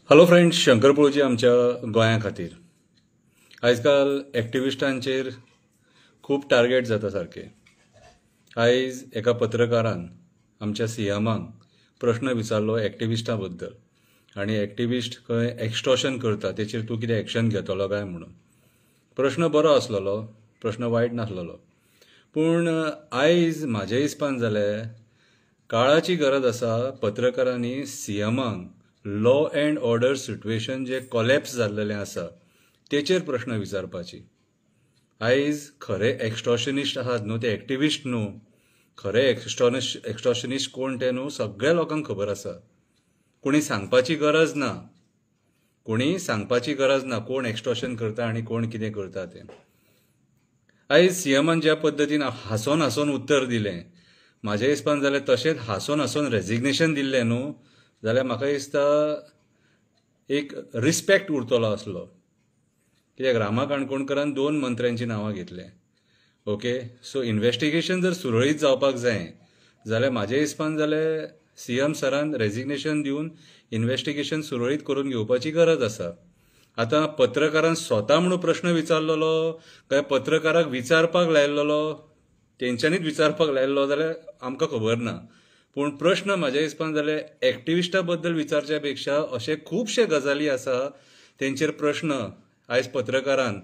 Hello friends, Shankar पळोवची आमच्या गोंया खातीर आयज काल एक्टिविस्टांचेर खूब टार्गेट जाता सारके. आयज एका पत्रकारान आमच्या सीएमाक प्रश्न विचारलो एक्टिविस्टां बद्दल आनी एक्टिविस्ट खंय एक्स्टॉर्शन करता तेचेर तूं कितें एक्शन घेतलो काय म्हणून. प्रश्न बरो आसलेलो, प्रश्न वायट नासलेलो, पूण आयज म्हाज्या हिसपान जालें काळाची गरज आसा पत्रकारांनी सीएमाक लॉ अँड ऑर्डर सिट्युएशन जे कोलॅप्स जाल्लेलें आसा तेचेर प्रश्न विचारपाची. आयज खरे एक्स्टॉर्शनिस्ट आहात न्हू ते एक्टिविस्ट न्हू, खरे एक्स्टॉर्शनिस्ट कोण ते न्हू सगळ्या लोकांक खबर आसा. कोणी सांगपाची गरज ना, कोण एक्स्टॉर्शन करता आनी कोण कितें करता तें. आयज सीएमान ज्या पद्दतीन हांसोन हांसोन उत्तर दिलें, म्हाज्या हिसपान जाल्यार तशेंच हांसोन हांसोन रेजिग्नेशन दिल्लें न्हू जाल्यार म्हाका दिसता एक रिस्पेक्ट उरतलो आसलो. कित्याक रामा काणकोणकरान 2 मंत्र्यांची नांवां घेतले. ओके, सो इन्व्हेस्टिगेशन जर सुरळीत जावपाक जाय जाल्यार म्हाज्या हिसपान जाल्यार सीएम सरान रेजिग्नेशन दिवन इन्व्हेस्टिगेशन सुरळीत करून घेवपाची गरज आसा. आतां पत्रकारान स्वता म्हणून प्रश्न विचारलेलो काय पत्रकाराक विचारपाक लायल्लो, तेंच्यांनीच विचारपाक लायल्लो जाल्यार आमकां खबर ना. पूण प्रश्न म्हाज्या हिसपान जाल्यार एक्टिविस्टा बद्दल विचारच्या पेक्षा अशे खुबशे गजाली आसा तेंचेर प्रश्न आयज पत्रकारान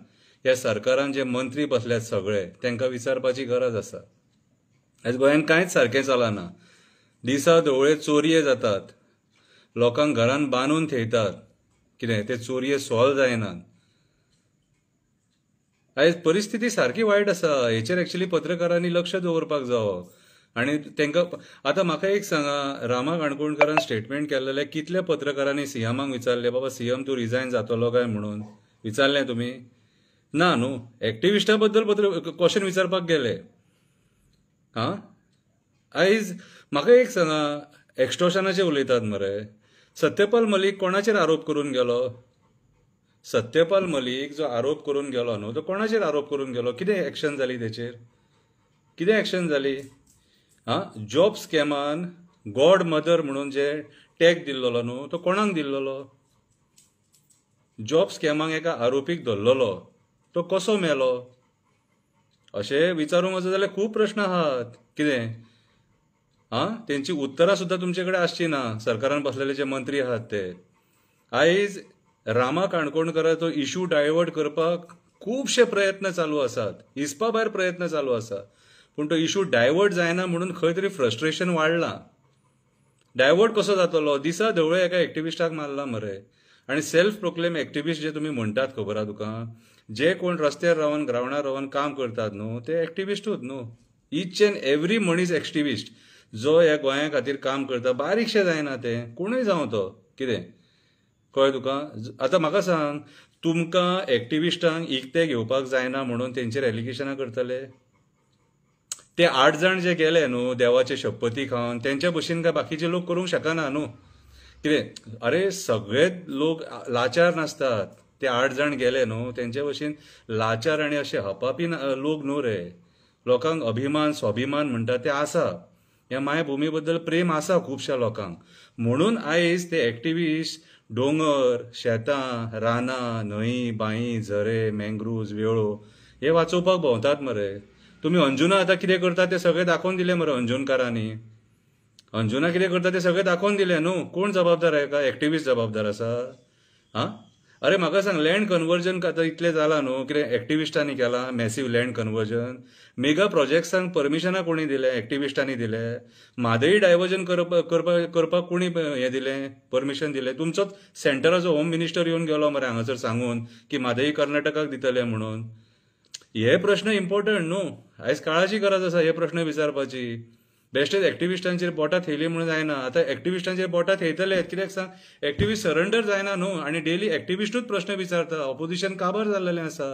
ह्या सरकारान जे मंत्री बसल्यात सगळे तांकां विचारपाची गरज आसा. आयज गोंयान कांयच सारकें चलना. दिसा ढवळे चोरये जातात, लोकांक घरान बांदून थेयतात, कितें ते चोरये सॉल्व जायनात. आयज परिस्थिती सारकी वायट आसा. हेचेर एक्चुअली पत्रकारांनी लक्ष दवरपाक जावो. आनी तांकां आतां म्हाका एक सांगा, रामा काणकोणकरान स्टेटमेंट केल्लेले कितल्या पत्रकारांनी सीएमाक विचारले बाबा सीएम तूं रिजायन जातलो काय म्हणून विचारलें तुमी? ना न्हू. एक्टिविस्टा बद्दल क्वेश्चन विचारपाक गेले. आयज म्हाका एक सांगा, एक्स्टॉर्शनाचे उलयतात मरे. सत्यपाल मलीक कोणाचेर आरोप करून गेलो? सत्यपाल मलीक जो आरोप करून गेलो न्हू तो कोणाचेर आरोप करून गेलो? कितें एक्शन जाली तेचेर? कितें एक्शन जाली? जॉब स्कॅमान गॉड मदर म्हणून जे टॅग दिल्लो न्हू तो कोणाक दिल्लो? जॉब स्कॅमाक एका आरोपीक धरलेलो, तो कसो मेलो? अशें विचारूंक वचत जाल्यार खूब प्रश्न आहात. कितें तेंची उत्तरां सुद्दां तुमचे कडेन आसची ना. सरकारान बसलेले जे मंत्री आहात ते आयज रामा काणकोणकराचो इशू डायवर्ट करपाक खुबशे प्रयत्न चालू आसात, हिसपा भायर प्रयत्न चालू आसा. पूण तो इशू डायवर्ट जायना म्हणून खंय तरी फ्रस्ट्रेशन वाडलां. डायवर्ट कसो जातलो? दिसा ढवळे एका एक्टिविस्टाक मारला मरे. आनी सेल्फ प्रोक्लेम एक्टिविस्ट जे तुमी म्हणटात खबर आहा तुका, जे कोण रस्त्यार रावन ग्रावंडार रावन काम करतात न्हू ते एक्टिविस्टूच न्हू. ईच अँड एवरी मनीस एक्टिविस्ट जो ह्या गोंया खातीर काम करता, बारीकशें जायना तें, कोणूय जावं तो. कितें कळ्ळें तुका? आतां म्हाका सांग, तुमकां एक्टिविस्टांक इकते घेवपाक जायना म्हणून तेंचेर एलिगेशनां करतले? ते 8 जाण जे गेले न्हू देवाचे शपथी खावन, तेंच्या भशेन काय बाकीचे लोक करूंक शकना न्हू. कितें अरे सगळे लोक लाचार नासतात. ते 8 जाण गेले न्हू तेंचे भशेन लाचार आनी अशे हपापी लोक न्हू रे. लोकांक अभिमान स्वाभिमान म्हणटा ते आसा, ह्या मायभुमी बद्दल प्रेम आसा खुबश्या लोकांक. म्हणून आयज ते एक्टिविस्ट दोंगर, शेतां, रानां, न्हंय, बांय, झरे, मँग्रुव्ज, वेळो हे वाचोवपाक भोंवतात मरे. तुमी अंजुना आतां कितें करता ते सगळे दाखोवन दिले मरे अंजुनकारांनी. अंजुना कितें करता ते सगळे दाखोवन दिले न्हू. कोण जबाबदार आहे का? एक्टिविस्ट जबाबदार आसा? अरे म्हाका सांग, लँड कन्वर्जन आतां इतलें जालां न्हू, कितें एक्टिविस्टांनी केलां मॅसिव्ह लँड कन्वर्जन. मेगा प्रोजेक्ट्सांक परमिशनां कोणी दिले? एक्टिविस्टांनी दिले. म्हादई डायवर्जन करपाक कोणी हें दिलें, परमिशन दिलें? तुमचोच सेंटराचो होम मिनिस्टर येवन गेलो मरे हांगासर सांगून की म्हादई कर्नाटकाक दितले म्हणून. हे प्रश्न इम्पॉर्टंट न्हू. आयज काळाची गरज आसा हे प्रश्न विचारपाची. बेश्टेच एक्टिविस्टांचेर बोटां थेयली म्हणून जायना. आतां एक्टिविस्टांचेर बोटां थेयतले कित्याक सांग, एक्टिविस्ट सरेंडर जायना न्हू. आनी डेली एक्टिविस्टूच प्रश्न विचारता. ऑपोजिशन काबार जाल्लेलें आसा.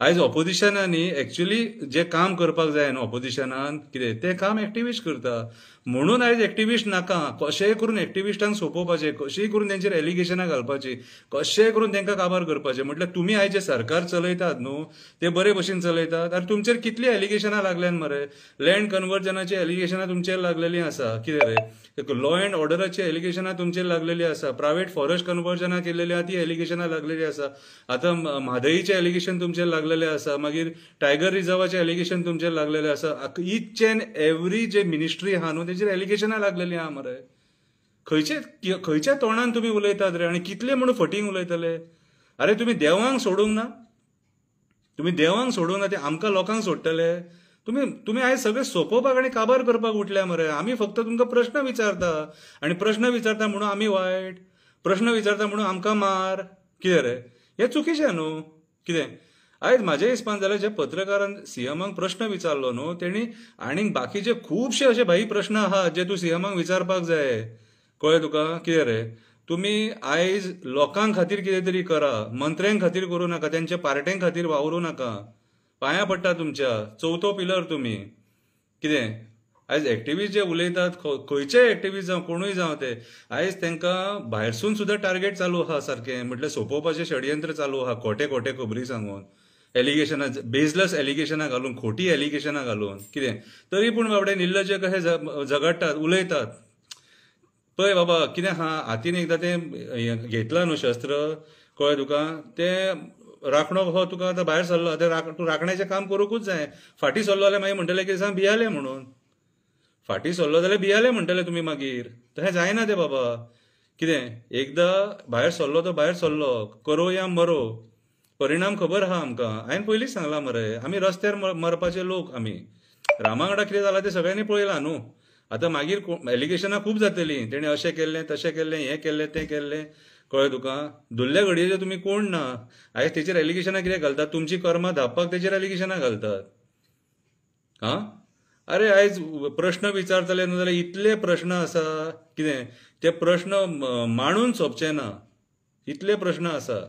आयज ऑपोजिशनांनी एक्च्युअली जे काम करपाक जाय न्हू ऑपोजिशनान कितें तें काम एक्टिविस्ट करता. म्हणून आयज एक्टिविस्ट नाका. कशेंय करून एक्टिविस्टांक सोंपोवपाचें, कशेंय करून तेंचेर एलिगेशनां घालपाची, कशेंय करून तांकां काबार करपाचें. म्हटल्यार तुमी आयज जे सरकार चलयतात न्हू ते बरे भशेन चलयतात. आनी तुमचेर कितली एलिगेशनां लागल्यात मरे. लँड कन्वर्जनाची एलिगेशनां तुमचेर लागलेलीं आसा. कितें रे, लॉ अँड ऑर्डराची एलिगेशनां तुमचेर लागलेली आसा. प्रायवेट फॉरेस्ट कन्वर्जनां केलेली आहा ती एलिगेशनां लागलेली आसा. आतां म्हादईचें एलिगेशन तुमचेर लागलेलें आसा. मागीर टायगर रिझर्वाचें एलिगेशन तुमचेर लागलेलें आसा. ईच अँड एवरी जे मिनिस्ट्री आहा न्हू तेचेर एलिगेशनां लागलेलीं आहा मरे. खंयच्या तोंडान तुमी उलयतात रे. आनी कितले म्हणून फटींग उलयतले. अरे तुमी देवांक सोडूंक ना. तुमी देवांक सोडूंक ना ते आमकां लोकांक सोडटले. तुम्ही आयज सगळें सोंपोवपाक आनी काबार करपाक उठल्या मरे. आमी फक्त तुमकां प्रश्न विचारता. आनी प्रश्न विचारता म्हणून आमी वायट. प्रश्न विचारता म्हणून आमकां मार. कितें रे, हें चुकीचें न्हू. कितें आयज म्हाज्या हिसपान जाल्यार जे पत्रकारान सीएमाक प्रश्न विचारलो न्हू तेणी आनीक बाकीचे खुबशे अशे भाई प्रश्न आहात जे तूं सीएमाक विचारपाक जाय. कळ्ळें तुका. कितें रे, तुमी आयज लोकांक खातीर कितें तरी करा. मंत्र्यांक खातीर करूं नाका. तेंच्या पार्ट्यांक खातीर वावरूं नाका. पांयां पडटा तुमच्या. चवथो पिलर तुमी. कितें आयज एक्टिविस्ट जे उलयतात खंयचेय एक्टिविस्ट जावं कोणूय जावं ते आयज तांकां भायरसून सुद्दां टार्गेट चालू आहा सारकें. म्हटल्यार सोंपोवपाचें षडयंत्र चालू आहा. खोटे खोटे खबरी सांगून एलिगेशनां बेजलस एलिगेशनां घालून खोटी एलिगेशनां घालून कितें तरी पूण बाबडे निर्लज्ज कशे झगडटात उलयतात. पळय बाबा कितें आहा हातीन एकदां तें घेतलां न्हू शस्त्र. कळ्ळें तुका. तें राखणो हो तुका आतां भायर सरलो. तूं राखण्याचें काम करूंकूच जाय. फाटीं सरलो जाल्यार मागीर म्हणटले कितें सांग भियाले म्हणून. फाटीं सरलो जाल्यार भियाले म्हणटले तुमी मागीर. तशें जायना तें बाबा. कितें एकदां भायर सरलो तो भायर सरलो. करो या मरो. परिणाम खबर आहा आमकां. हांवें पयलींच सांगलां मरे. आमी रस्त्यार मरपाचे लोक. आमी रामा वांगडा कितें जालां तें सगळ्यांनी पळयलां न्हू. आतां मागीर एलिगेशनां खूब जातलीं. तेणें अशें केल्लें तशें केल्लें हें केल्लें तें केल्लें. कळ्ळें तुका. दल्ल्या घडयेचे तुमी कोण ना. आयज तेचेर एलिगेशनां कितें घालतात. तुमची कर्मां धांपपाक तेचेर एलिगेशनां घालतात. हां अरे आयज प्रश्न विचारतले न्हू जाल्यार इतले प्रश्न आसा. कितें ते प्रश्न मांडून सोंपचे ना. इतले प्रश्न आसा.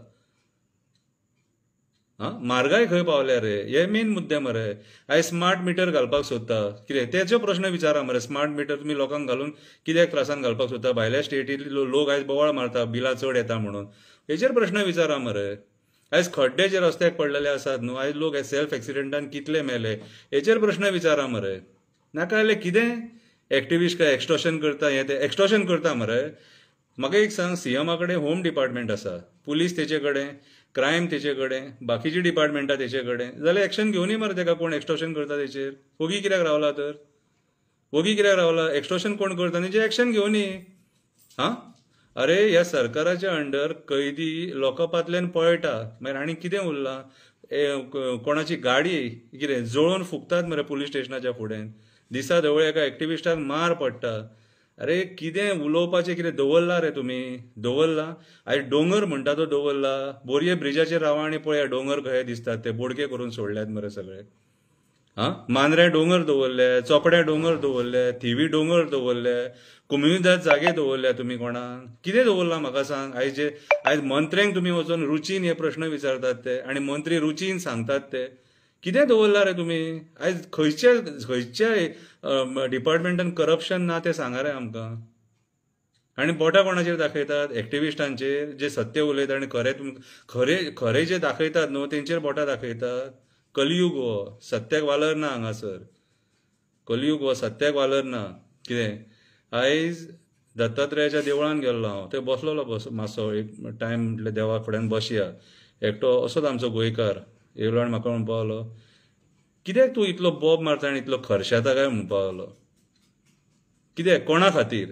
म्हारगाय खंय पावल्या रे. हे मेन मुद्दे मरे. आयज स्मार्ट मिटर घालपाक सोदता. कितें तेचो प्रश्न विचारा मरे. स्मार्ट मिटर तुमी लोकांक घालून कित्याक त्रासान घालपाक सोदता. भायल्या स्टेटींतले लोक आयज बोवाळ मारता बिलां चड येता म्हणून. हेचेर प्रश्न विचारा मरे. आयज खड्डे जे रस्त्याक पडलेले आसात न्हू. आयज लोक सेल्फ एक्सिडेंटान कितले मेले. हेचेर प्रश्न विचारा मरे. नाका जाल्यार कितें एक्टिविस्ट काय एक्स्टॉर्शन करता. हें ते एक्स्टॉर्शन करता मरे. म्हाका एक सांग सीएमा कडेन होम डिपार्टमेंट आसा. पुलीस तेचे कडेन, क्रायम तेचे कडेन, बाकीची डिपार्टमेंटां तेचे कडेन. जाल्यार एक्शन घेवनी मरे तेका कोण एक्स्टॉर्शन करता तेचेर. वगी कित्याक रावला तर. वगी कित्याक रावला. एक्स्टॉर्शन कोण करता तेचेर एक्शन घेवनी. अरे ह्या सरकाराच्या अंडर कैदी लोकांपातल्यान पळटा मागीर आनी कितें उरलां. कोणाची गाडी कितें जळोवन फुकतात मरे पुलीस स्टेशनाच्या फुडें. दिसा ढवळे एका एक्टिविस्टाक मार पडटा. अरे कितें उलोवपाचें कितें दवरला रे तुमी. दवरला. आयज दोंगर म्हणटा तो दवरला. बोरये ब्रिजाचेर रावा आनी पळया दोंगर कशे दिसतात ते बोडके करून सोडल्यात मरे सगळे. मांद्रे दोंगर दवरले, चोपड्या दोंगर दवरले, थिवी दोंगर दवरले, कुमिदाद जागे दवरल्या तुमी कोणाक. कितें दवरलां म्हाका सांग. आयज मंत्र्यांक तुमी वचून रुचीन हे प्रश्न विचारतात ते आनी मंत्री रुचीन सांगतात ते. कितें दवरला रे तुमी. आयज खंयच्या डिपार्टमेंटान करप्शन ना तें सांगा रे आमकां. आनी बोटां कोणाचेर दाखयतात. एक्टिविस्टांचेर जे सत्य उलयतात आनी खरे जे दाखयतात न्हू तेंचेर बोटां दाखयतात. कलियूग हो. सत्याक वालर ना हांगासर. कलियूग हो. सत्याक वालर ना. कितें आयज दत्तात्रेयाच्या देवळान गेल्लो हांव. थंय बसलोलो मातसो एक टायम म्हटल्यार देवा फुड्यान बसया. एकटो असोच आमचो गोंयकार येयलो आनी म्हाका म्हणपा लागलो कित्याक तूं इतलो बोब मारता आनी इतलो खर्शाता काय म्हणपा लागलो. कित्याक कोणा खातीर.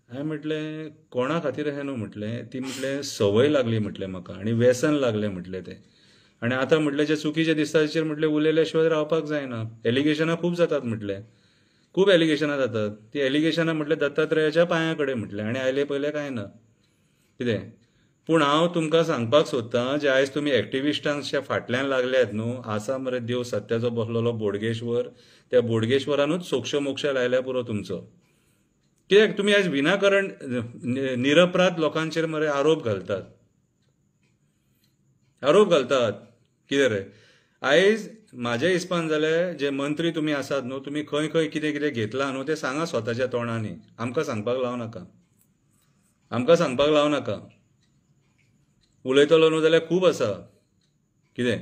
हांवें म्हटलें कोणा खातीर अशें न्हू म्हटलें. ती म्हटलें संवय लागली म्हटलें म्हाका आनी व्यसन लागलें म्हटलें तें. आनी आतां म्हटलें जे चुकीचे दिसता तेचेर म्हटलें उलयल्या शिवाय रावपाक जायना. एलिगेशनां खूब जातात म्हटलें. खूब एलिगेशनां जातात. ती एलिगेशनां म्हटलें दत्तात्रेयाच्या पांयां कडेन म्हटलें आनी आयले पयले कांय ना. कितें पूण हांव तुमकां सांगपाक सोदतां जे आयज तुमी एक्टिविस्टांच्या फाटल्यान लागल्यात न्हू. आसा मरे देव सत्याचो बसलेलो बोडगेश्वर. त्या बोडगेश्वरानूच सोक्ष मोक्ष लायल्या पुरो तुमचो. कित्याक तुमी आयज विनाकारण निरपराध लोकांचेर मरे आरोप घालतात. कितें रे आयज म्हाज्या हिसपान जाल्यार जे मंत्री तुमी आसात न्हू, तुमी खंय खंय कितें कितें घेतलां न्हू तें सांगा स्वताच्या तोंडांनी. आमकां सांगपाक लावं नाका, आमकां सांगपाक लावं नाका. उलयतलो न्हू जाल्यार खूब आसा. कितें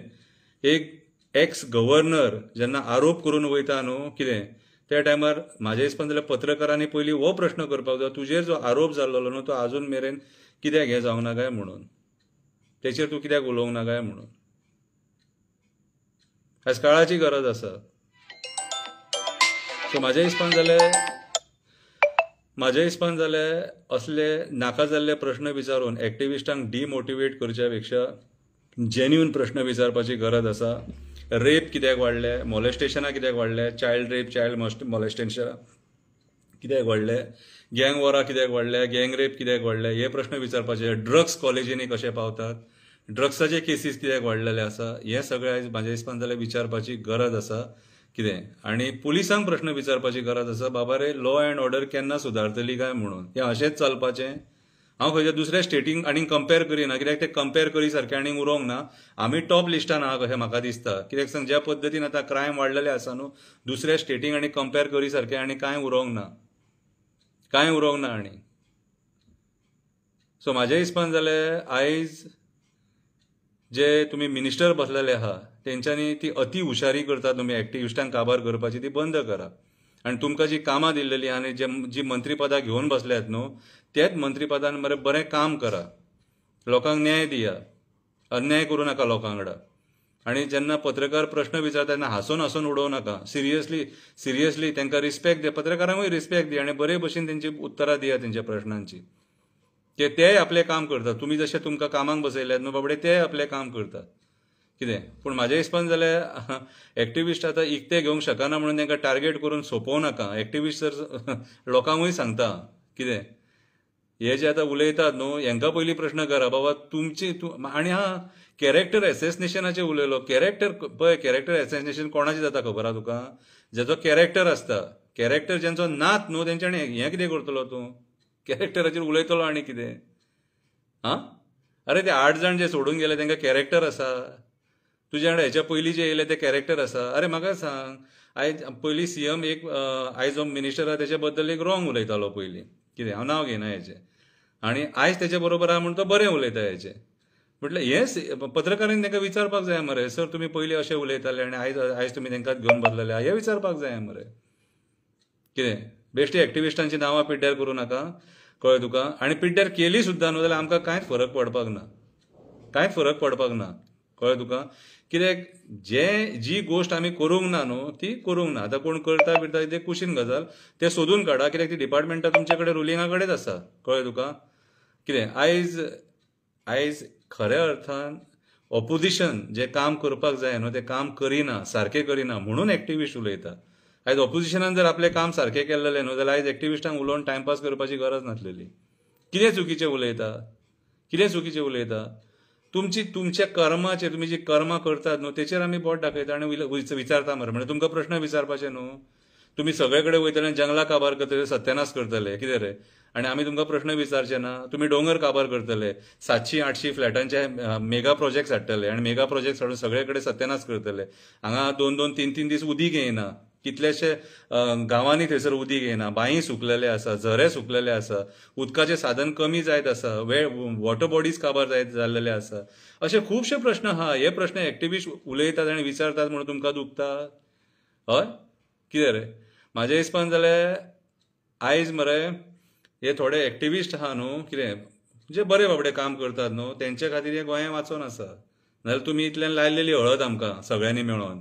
एक एक्स गव्हर्नर जेन्ना आरोप करून वयता न्हू कितें त्या टायमार म्हाज्या हिसपान जाल्यार पत्रकारांनी पयलीं हो प्रश्न करपाक जाय, तुजेर जो आरोप जाल्लो न्हू तो आजून मेरेन कित्याक हें जावंक ना काय म्हणून, तेचेर तूं कित्याक उलोवंक ना काय म्हणून. आयज काळाची गरज आसा. सो म्हाज्या हिसपान जाल्यार असले नाका जाल्ले प्रश्न विचारून एक्टिविस्टांक डिमोटिवेट करच्या पेक्षा जेन्युन प्रश्न विचारपाची गरज आसा. रेप कित्याक वाडले, मॉलेस्टेशनां कित्याक वाडले, चायल्ड रेप चायल्ड मॉलेस्टेशनां कित्याक वाडले, गँग वॉरां कित्याक वाडले, गँग रेप कित्याक वाडले, हे प्रश्न विचारपाचे. ड्रग्स कॉलेजींनी कशे पावतात, ड्रग्साचे केसीस कित्याक वाडलेले आसा, हें सगळें आयज म्हाज्या हिसपान जाल्यार विचारपाची गरज आसा. कितें आनी पुलिसांक प्रश्न विचारपाची गरज आसा, बाबा रे लॉ अँड ऑर्डर केन्ना सुदारतली काय म्हणून. हें अशेंच चलपाचें. हांव खंयच्या दुसऱ्या स्टेटींक आनीक कंपेर करिना, कित्याक ते कंपेर करी सारकें आनीक उरोंक ना. आमी टॉप लिस्टान आहा कशें म्हाका दिसता. कित्याक सांग ज्या पद्दतीन आतां क्रायम वाडलेले आसा न्हू, दुसऱ्या स्टेटींक आनी कंपेर करी सारकें आनी कांय उरोंक ना, कांय उरोंक ना आनी. सो म्हाज्या हिसपान जाल्यार आयज जे तुमी मिनिस्टर बसलेले आहा तेंच्यांनी ती अति हुशारी करता तुमी एक्टिविस्टांक काबार करपाची, ती बंद करा. आनी तुमकां जी कामां दिल्लेली आनी जी मंत्रीपदां घेवन बसल्यात न्हू तेच मंत्रीपदान मरे बरें काम करा. लोकांक न्याय दिया, अन्याय करूं नाका लोकां वांगडा. आनी जेन्ना पत्रकार प्रश्न विचारता तेन्ना हांसून हांसून उडोवं नाका. सिरियसली तांकां रिस्पेक्ट दिया, पत्रकारांकूय रिस्पेक्ट दिया आनी बरे भशेन तेंची उत्तरां दिया तेंच्या प्रश्नांची. तेय आपलें काम करतात. तुमी जशें तुमकां कामाक बसयल्यात न्हू बाबडे तेय आपलें काम करतात. कितें पूण म्हाज्या हिसपान जाल्यार एक्टिविस्ट आतां इकते घेवंक शकना म्हणून तांकां टार्गेट करून सोंपोव नाका. एक्टिविस्ट जर लोकांकूय सांगता कितें हे जे आतां उलयतात न्हू हांकां पयलीं प्रश्न करा, बाबा तुमची आनी कॅरेक्टर एसेसिनेशनाचेर उलयलो. कॅरेक्टर एसेसिनेशन कोणाचें जाता खबर आहा तुका? जेचो कॅरेक्टर आसता, कॅरेक्टर जेंचो नात न्हू तेंच्यांनी हें कितें करतलो तूं? कॅरेक्टराचेर उलयतलो आनी कितें? अरे ते 8 जाण जे सोडून गेले तांकां कॅरेक्टर आसा. तुजे वांगडा हेच्या पयलीं जे येयले ते कॅरेक्टर आसा. अरे म्हाका सांग, आयज पयलीं सीएम एक आयज जो मिनिस्टर आहा तेच्या बद्दल एक रॉंग उलयतालो पयलीं. कितें हांव नांव घेयना हेचें. आनी आयज तेच्या बरोबर आहा म्हणून तो बरें उलयता हेचें. म्हटल्यार हें पत्रकारांनी तांकां विचारपाक जाय मरे, सर तुमी पयलीं अशें उलयताले आनी आयज तुमी तांकां घेवन बसलेले आहा, हें विचारपाक जाय मरे. कितें बेश्टी एक्टिविस्टांची नांवां पिड्ड्यार करूं नाका, कळ्ळें तुका. आनी पिड्ड्यार केली सुद्दां न्हू जाल्यार आमकां कांयच फरक पडपाक ना, कांयच फरक पडपाक ना. कळ्ळें तुका. कित्याक जी गोश्ट आमी करूंक ना न्हू ती करूंक ना. आतां कोण करता बिरता ते कुशीन गजाल, ते सोदून काडा. कित्याक ती डिपार्टमेंटां तुमचे कडेन रुलिंगा कडेच आसा. कळ्ळें तुका. कितें आयज खऱ्या अर्थान ऑपोजिशन जें काम करपाक जाय न्हू तें काम करिना, सारकें करिना म्हणून एक्टिविस्ट उलयता. आयज ऑपोजिशनान जर आपलें काम सारकें केल्लें न्हू जाल्यार आयज एक्टिविस्टांक उलोवन टायमपास करपाची गरज नासलेली. कितें चुकीचें उलयता? तुमच्या कर्माचेर, तुमी जी कर्मां करतात न्हू तेचेर आमी बोट दाखयता आनी विचारता मरे. म्हणजे तुमकां प्रश्न विचारपाचे न्हू. तुमी सगळे कडेन वयतले जंगलां काबार करतले, सत्यानाश करतले, कितें रे. आनी आमी तुमकां प्रश्न विचारचे ना. तुमी दोंगर काबार करतले, 700-800 फ्लॅटांचे मेगा प्रोजेक्ट्स हाडटले आनी मेगा प्रोजेक्ट्स हाडून सगळे कडेन सत्यानाश करतले. हांगा 2-2, 3-3 दीस उदीक येयना. कितलेशे गांवांनी थंयसर उदीक येयना, बांयी सुकलेले आसा, झरे सुकलेले आसा, उदकाचें साधन कमी जायत आसा, वॉटर बॉडीज काबार जाल्लेले आसा. अशे खुबशे प्रश्न आहा. हे प्रश्न एक्टिविस्ट उलयतात आनी विचारतात म्हणून तुमकां दुखता? हय कितें रे. म्हाज्या हिसपान जाल्यार आयज मरे हे थोडे एक्टिविस्ट आहा न्हू कितें जे बरे बाबडे काम करतात न्हू तेंचे खातीर हें गोंयां वाचून आसा. नाजाल्यार तुमी इतल्यान लायलेली हळद आमकां सगळ्यांनी मेळोन.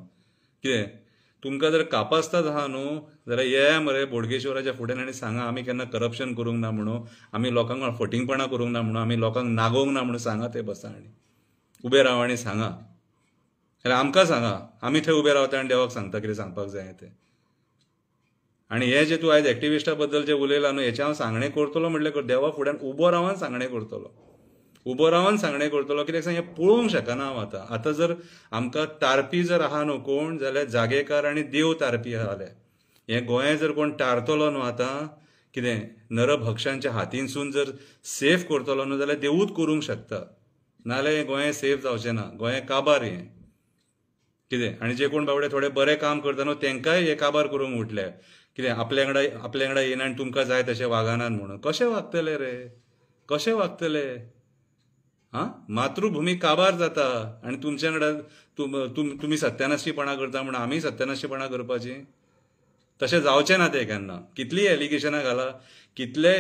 कितें तुमकां जर कापासतात आहा न्हू जाल्यार ये मरे बोडगेश्वराच्या फुड्यान आनी सांगा आमी केन्ना करप्शन करूंक ना म्हणून, आमी लोकांक फटिंगपणां करूंक ना म्हणून, आमी लोकांक नागोवंक ना म्हणून सांगा. ते बसा आनी उबे रावा आनी सांगा. जाल्यार आमकां सांगा, आमी थंय उबे रावता आनी देवाक सांगता कितें सांगपाक जाय तें. आनी हे जे तूं आयज एक्टिविस्टा बद्दल जे उलयलां न्हू हेचें हांव सांगणें करतलो म्हणल्यार देवा फुड्यान उबो रावन सांगणें करतलो. कित्याक सांग हें पळोवंक शकना हांव आतां जर आमकां तारपी जर आहा न्हू कोण जाल्यार जागेकार आनी देव तारपी आहाले. हें गोंय जर कोण टारतलो न्हू आतां कितें नरभक्षांच्या हातींसून जर सेफ करतलो न्हू जाल्यार देवूच करूंक शकता. नाल्यार हें गोंय सेफ जावचें ना. गोंय काबार हें कितें आनी जे कोण बाबडे थोडे बरें काम करता न्हू तेंकाय हे काबार करूंक उठले कितें आपल्या वांगडा येना आनी तुमकां जाय तशें वागनात म्हणून कशें वागतले रे कशें वागतले हां मातृभुमी काबार जाता आनी तुमच्या वांगडा तुमी सत्यानाशीपणां करता म्हणून आमी सत्यानाशीपणां करपाची तशें जावचें ना तें केन्ना कितलीं एलिगेशनां घाला कितले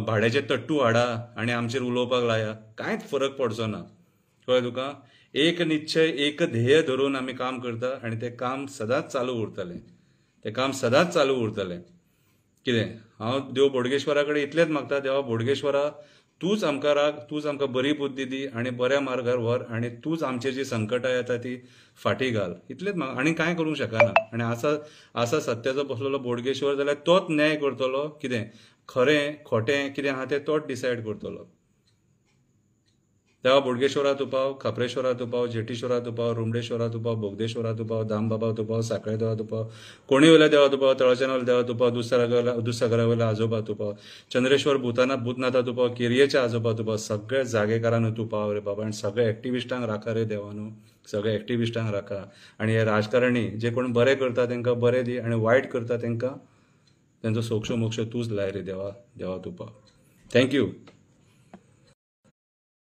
भाड्याचे तट्टू हाडा आनी आमचेर उलोवपाक लाया कांयच फरक पडचो ना कळ्ळें तुका एक निश्चय एक ध्येय धरून आमी काम करता आनी तें काम सदांच चालू उरतलें तें काम सदांच चालू उरतलें कितें हांव देव बोडगेश्वरा कडेन इतलेंच मागता देवा बोडगेश्वरा तूंच आमकां राख तूंच आमकां बरी बुद्धी दी आनी बऱ्या मार्गार व्हर आनी तूंच आमचेर जी संकटां येता ती फाटीं घाल इतलेंच आनी कांय करूंक शकना आनी आसा सत्याचो बसलेलो बोडगेश्वर जाल्यार तोच न्याय करतलो कितें खरें खोटें कितें आहा तें तोच डिसायड करतलो देवा बोडगेश्वरा तूं पाव खापरेश्वरा तूं पाव जेटीश्वरा तूं पाव रुमडेश्वरा तूं पाव बोगदेश्वरा तूं पाव दामबाबा तूं पाव साखळे देवा तूं पाव कोणी वयल्या देवा तूं पाव तळच्यान वयल्या देवा तूं पाव दुधसागरा वयल्या आजोबा तूं पाव चंद्रेश्वर भूतनाथा तूं पाव केरयेच्या आजोबा तूं पाव सगळे जागेकारांक तूं पाव रे बाबा आनी सगळे एक्टिविस्टांक राखा रे देवा न्हू सगळे एक्टिविस्टांक राखा आनी हे राजकारणी जे कोण बरें करता तांकां बरें दी आनी वायट करता तांकां तांचो सोक्ष मोक्ष तूंच लाय रे देवा तूं पाव थँक्यू